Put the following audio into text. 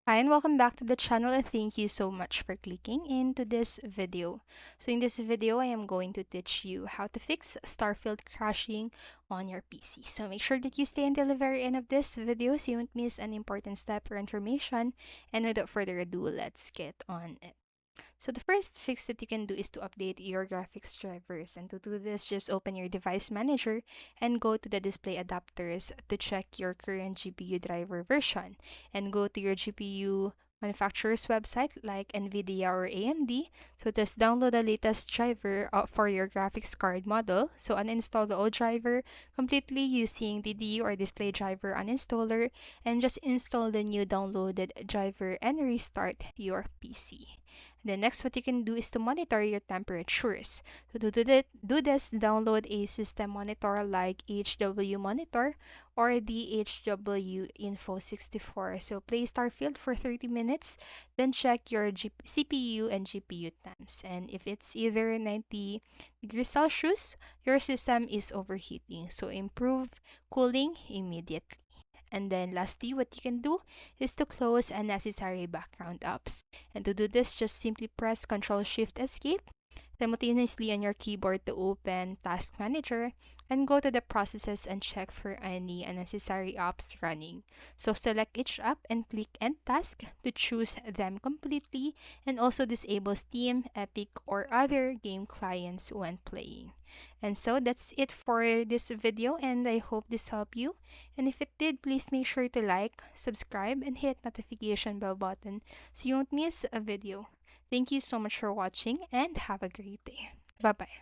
Hi and welcome back to the channel, and thank you so much for clicking into this video. So in this video, I am going to teach you how to fix Starfield crashing on your PC. So make sure that you stay until the very end of this video so you won't miss an important step or information. And without further ado, let's get on it. So the first fix that you can do is to update your graphics drivers. And to do this, just open your device manager and go to the display adapters to check your current GPU driver version. And go to your GPU manufacturer's website like NVIDIA or AMD. So just download the latest driver for your graphics card model. So uninstall the old driver completely using DDU or display driver uninstaller, and just install the new downloaded driver and restart your PC. Then next, what you can do is to monitor your temperatures. So to do this, download a system monitor like HW Monitor or the HW Info 64. So play Starfield for 30 minutes, then check your CPU and GPU temps. And if it's either 90 degrees Celsius, your system is overheating. So improve cooling immediately. And then lastly, what you can do is to close unnecessary background apps. And to do this, just simply press Ctrl Shift Escape simultaneously on your keyboard to open Task Manager and go to the processes and check for any unnecessary apps running. So select each app and click End Task to choose them completely, and also disable Steam, Epic, or other game clients when playing. And so that's it for this video, and I hope this helped you. And if it did, please make sure to like, subscribe, and hit notification bell button so you won't miss a video. Thank you so much for watching and have a great day. Bye bye.